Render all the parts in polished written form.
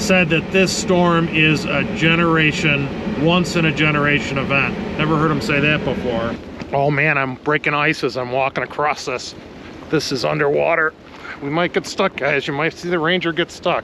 said that this storm is a once in a generation event. Never heard him say that before. Oh man, I'm breaking ice as I'm walking across this. This is underwater. We might get stuck, guys. You might see the Ranger get stuck.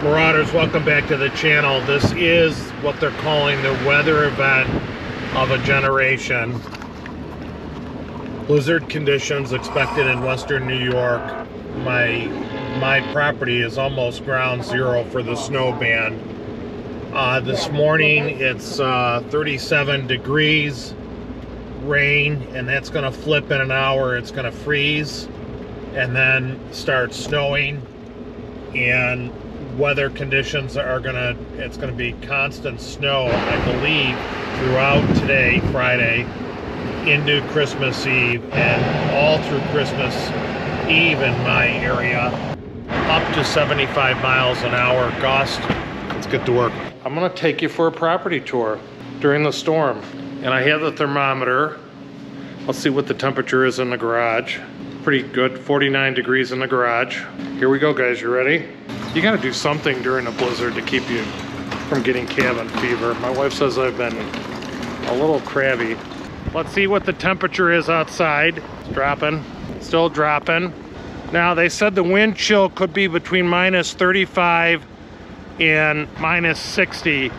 Marauders, welcome back to the channel. This is what they're calling the weather event of a generation. Blizzard conditions expected in western New York. My property is almost ground zero for the snow band. This morning it's 37 degrees, rain, and that's going to flip in an hour. It's going to freeze and then start snowing, and weather conditions are it's going to be constant snow, I believe, throughout today, Friday, into Christmas Eve, and all through Christmas Eve in my area, up to 75 miles an hour gust. Let's get to work. I'm going to take you for a property tour during the storm, and I have the thermometer. Let's see what the temperature is in the garage. Pretty good, 49 degrees in the garage. Here we go, guys. You ready? You got to do something during a blizzard to keep you from getting cabin fever. My wife says I've been a little crabby. Let's see what the temperature is outside. It's dropping, still dropping. Now they said the wind chill could be between minus 35 and minus 60.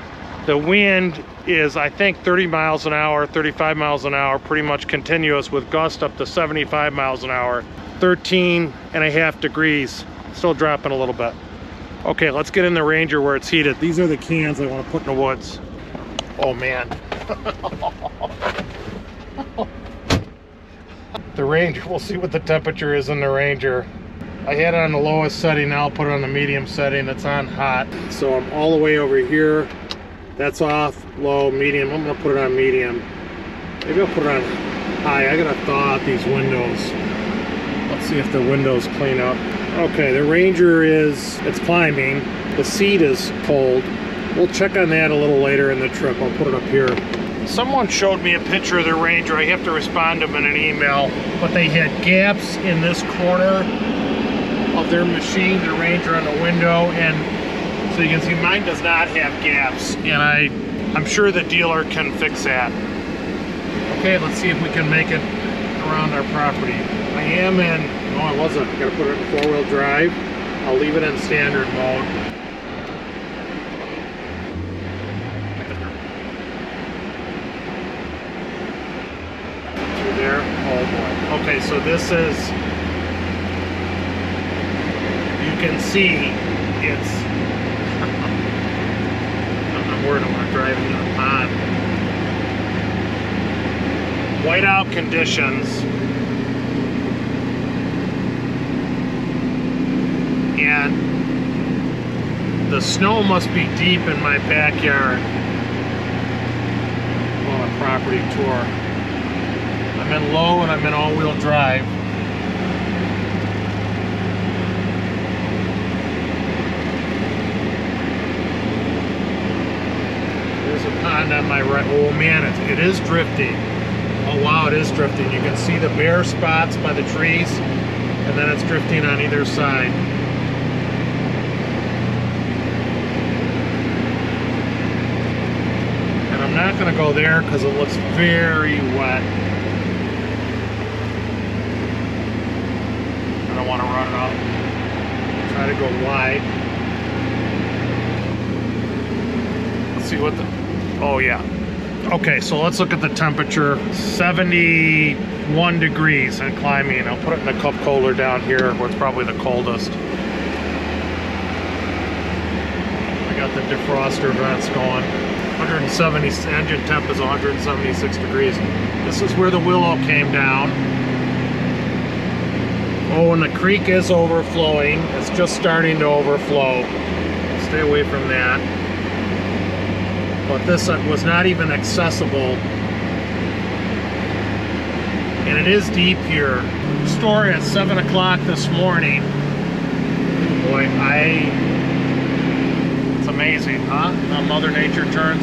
The wind is, I think, 30 miles an hour, 35 miles an hour, pretty much continuous with gusts up to 75 miles an hour. 13.5 degrees, still dropping a little bit. Okay, let's get in the Ranger where it's heated. These are the cans I want to put in the woods. Oh man. The Ranger, we'll see what the temperature is in the Ranger. I had it on the lowest setting, now I'll put it on the medium setting. It's on hot. So I'm all the way over here. That's off, low, medium. I'm gonna put it on medium. Maybe I'll put it on high. I gotta thaw out these windows. Let's see if the windows clean up. Okay, the Ranger it's climbing. The seat is cold. We'll check on that a little later in the trip. I'll put it up here. Someone showed me a picture of the Ranger. I have to respond to them in an email, but they had gaps in this corner of their machine, the Ranger on the window, and so you can see mine does not have gaps, and I'm sure the dealer can fix that. Okay, let's see if we can make it around our property. I am in, no I wasn't, gotta put it in 4-wheel drive. I'll leave it in standard mode. Through there, oh boy. Okay, so this is, you can see it's, I'm worried I want to drive into the pond. Whiteout conditions. And the snow must be deep in my backyard. On a property tour. I'm in low and I'm in all-wheel drive. There's a pond on my right. Oh man, it is drifting. Oh wow, it is drifting. You can see the bare spots by the trees, and then it's drifting on either side. And I'm not going to go there because it looks very wet. I don't want to run it up. Try to go wide. Let's see what the, oh yeah. Okay, so let's look at the temperature. 71 degrees and climbing. I'll put it in a cup holder down here where it's probably the coldest. I got the defroster vents going. 170, engine temp is 176 degrees. This is where the willow came down. Oh, and the creek is overflowing. It's just starting to overflow. Stay away from that. But this was not even accessible. And it is deep here. Store at 7 o'clock this morning. Boy, it's amazing, huh? How Mother Nature turns.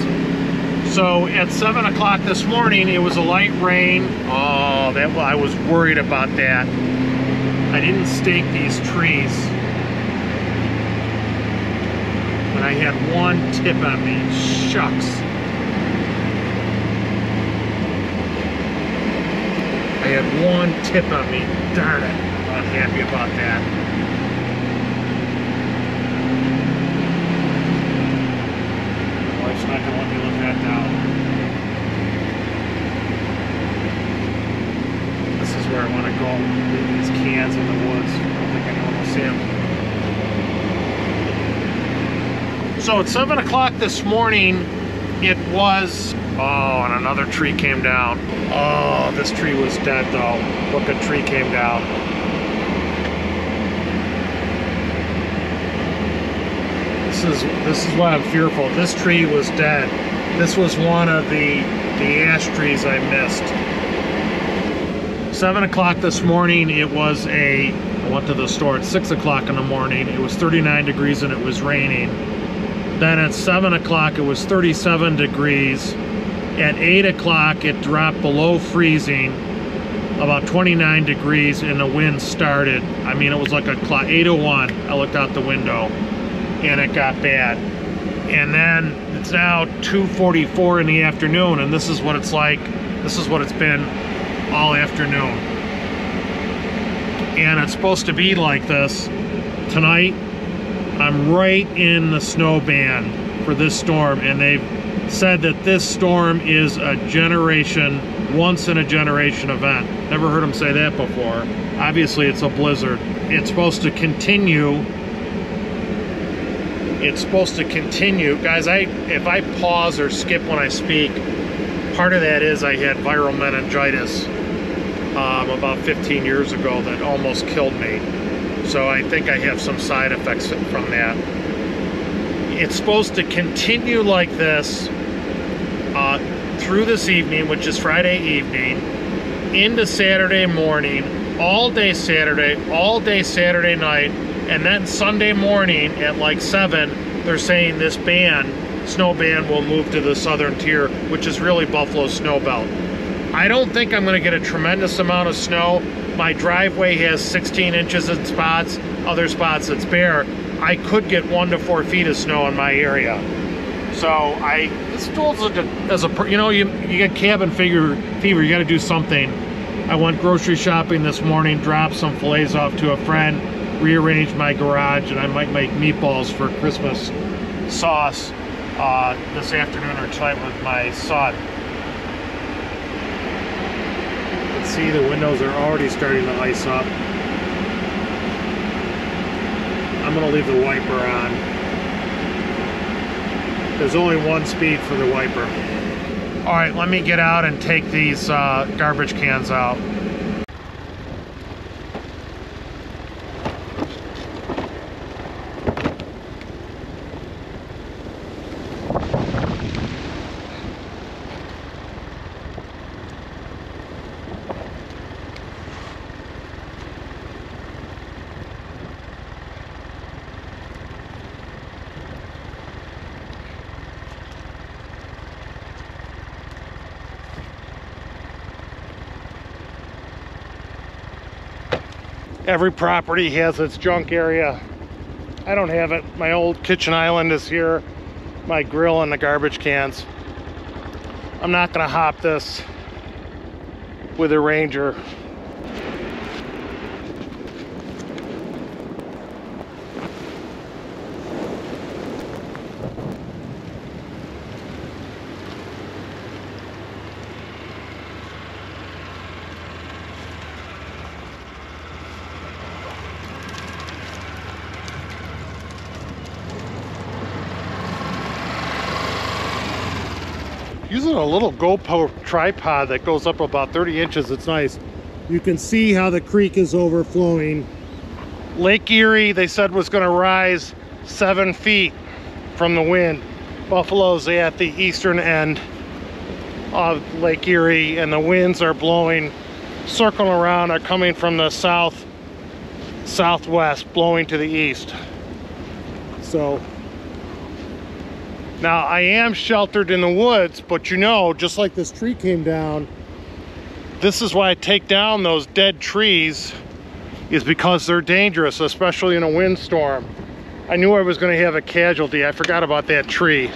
So at 7 o'clock this morning, it was a light rain. Oh, I was worried about that. I didn't stake these trees. But I had one tip on me. Shucks. I had one tip on me. Darn it. I'm not happy about that. Wife's not going to let me look that down. This is where I want to go. Leave these cans in the woods. I don't think anyone will see them. So at 7 o'clock this morning, it was... Oh, and another tree came down. Oh, this tree was dead though. Look, a tree came down. This is why I'm fearful. This tree was dead. This was one of the ash trees I missed. 7 o'clock this morning, I went to the store at 6 o'clock in the morning. It was 39 degrees and it was raining. Then at 7 o'clock, it was 37 degrees. At 8 o'clock, it dropped below freezing, about 29 degrees, and the wind started. I mean, it was like 8:01. I looked out the window, and it got bad. And then it's now 2:44 in the afternoon, and this is what it's like. This is what it's been all afternoon. And it's supposed to be like this tonight. I'm right in the snow band for this storm, and they've said that this storm is a once in a generation event. Never heard them say that before. Obviously it's a blizzard. It's supposed to continue. It's supposed to continue. Guys, if I pause or skip when I speak, part of that is I had viral meningitis about 15 years ago that almost killed me. So I think I have some side effects from that. It's supposed to continue like this through this evening, which is Friday evening, into Saturday morning, all day Saturday night, and then Sunday morning at like 7, they're saying this snow band will move to the southern tier, which is really Buffalo's snow belt. I don't think I'm going to get a tremendous amount of snow. My driveway has 16 inches in spots, other spots it's bare. I could get 1 to 4 feet of snow in my area. So this tools you get cabin fever, you got to do something. I went grocery shopping this morning, dropped some fillets off to a friend, rearranged my garage, and I might make meatballs for Christmas sauce this afternoon or tonight with my son. Let's see, the windows are already starting to ice up. I'm going to leave the wiper on. There's only one speed for the wiper. All right, let me get out and take these garbage cans out. Every property has its junk area. I don't have it. My old kitchen island is here, my grill and the garbage cans. I'm not gonna hop this with a Ranger. Using a little GoPro tripod that goes up about 30 inches, it's nice. You can see how the creek is overflowing. Lake Erie, they said, was going to rise 7 feet from the wind. Buffalo's at the eastern end of Lake Erie, and the winds are blowing, circling around, are coming from the southwest, blowing to the east. So now I am sheltered in the woods, but you know, just like this tree came down, this is why I take down those dead trees, is because they're dangerous, especially in a windstorm. I knew I was going to have a casualty. I forgot about that tree.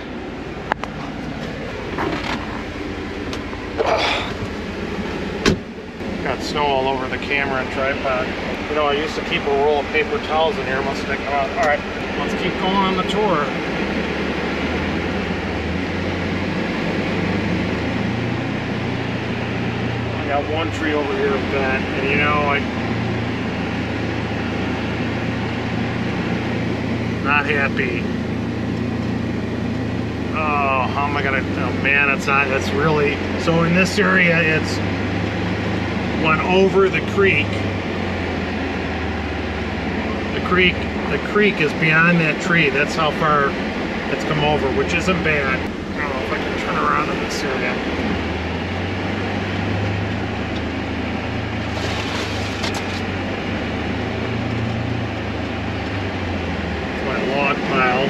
Got snow all over the camera and tripod. You know, I used to keep a roll of paper towels in here. Must have come out. All right, let's keep going on the tour. I got one tree over here bent, and you know, not happy. Oh, how am I gonna, oh man, it's really, so in this area, it's went over the creek. The creek is beyond that tree. That's how far it's come over, which isn't bad. I don't know if I can turn around in this area. My log pile.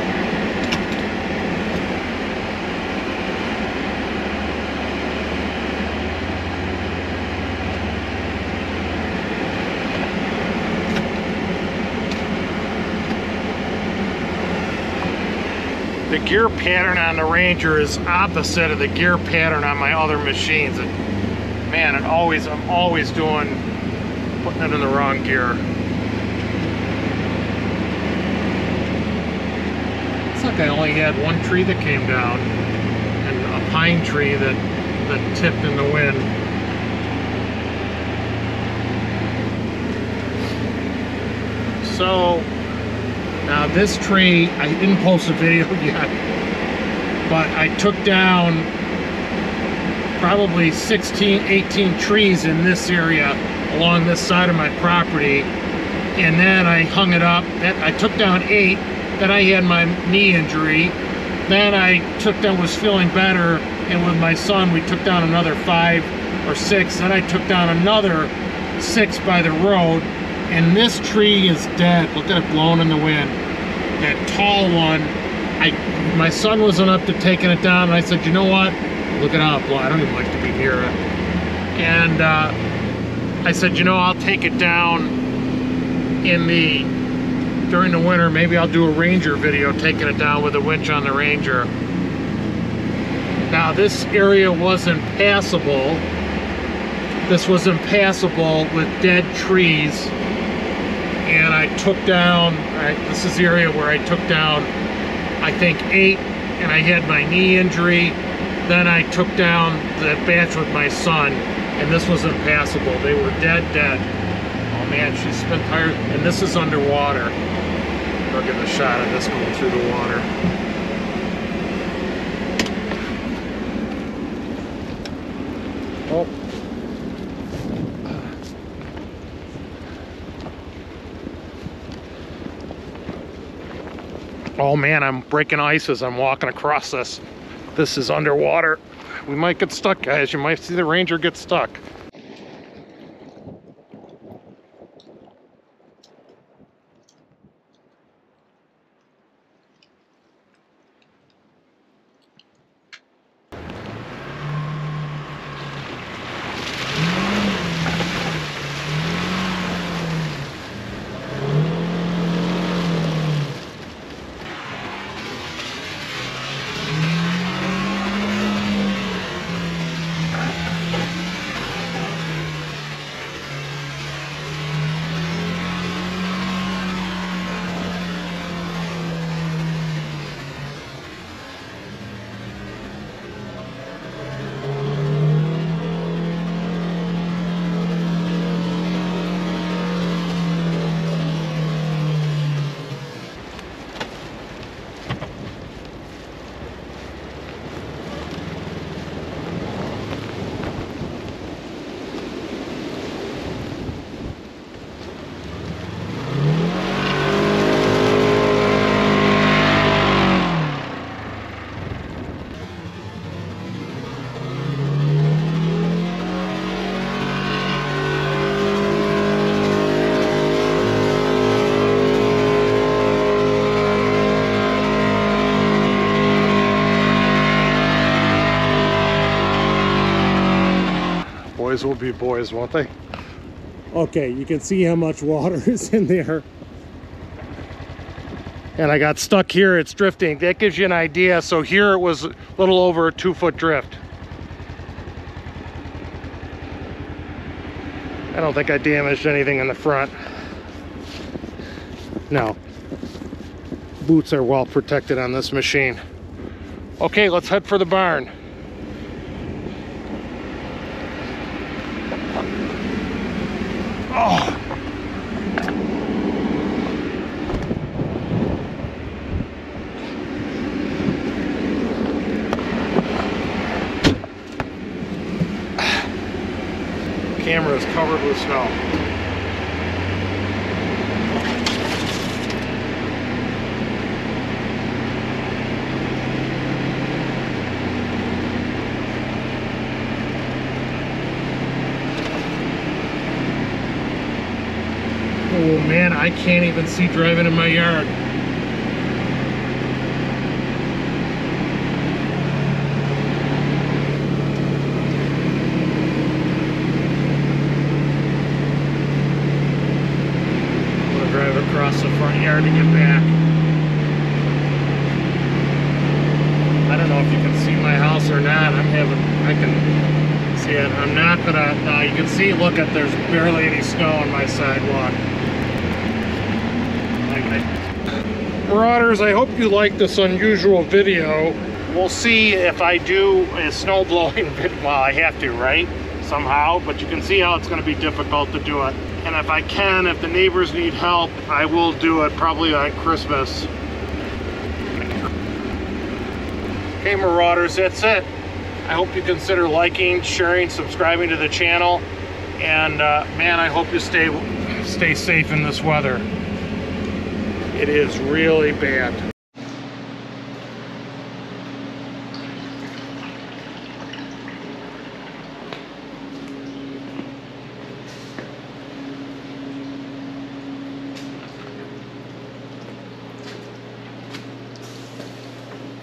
The gear pattern on the Ranger is opposite of the gear pattern on my other machines. And man, I'm always putting it in the wrong gear. It's like I only had one tree that came down, and a pine tree that tipped in the wind. So now this tree, I didn't post a video yet, but I took down probably 16, 18 trees in this area along this side of my property, and then I hung it up. I took down 8, then I had my knee injury, then I was feeling better, and with my son we took down another 5 or 6, then I took down another 6 by the road, and this tree is dead. Look at it blowing in the wind. That tall one, my son wasn't up to taking it down, and I said, you know what, look at how it blows. I don't even like to be near it. And I said, you know, I'll take it down during the winter. Maybe I'll do a Ranger video taking it down with a winch on the Ranger. Now this area wasn't passable. This was impassable with dead trees. And I took down, this is the area where I took down, I think 8, and I had my knee injury. Then I took down the batch with my son, and this was impassable. They were dead. Oh man, she's spent tired, and this is underwater. I'll get a shot of this going through the water. Oh. Oh man, I'm breaking ice as I'm walking across this. This is underwater. We might get stuck, guys. You might see the Ranger get stuck. boys will be boys, won't they? Okay, you can see how much water is in there. And I got stuck here, it's drifting. That gives you an idea. So here it was a little over a 2-foot drift. I don't think I damaged anything in the front. No. Boots are well protected on this machine. Okay, let's head for the barn. Oh. Camera is covered with snow. Oh man, I can't even see driving in my yard. Across the front yard to get back. I don't know if you can see my house or not. I can see it. I'm not gonna, no, you can see, look at, there's barely any snow on my sidewalk. Marauders, I hope you like this unusual video. We'll see if I do a snow blowing video. Well, I have to, right? Somehow, but you can see how it's gonna be difficult to do it. And if I can, if the neighbors need help, I will do it probably on Christmas. Okay, Marauders, that's it. I hope you consider liking, sharing, subscribing to the channel. And man, I hope you stay safe in this weather. It is really bad.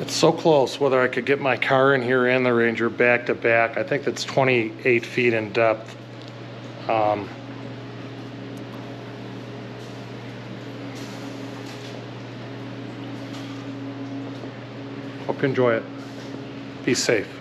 It's so close, whether I could get my car in here and the Ranger back to back. I think that's 28 feet in depth. Hope you enjoy it. Be safe.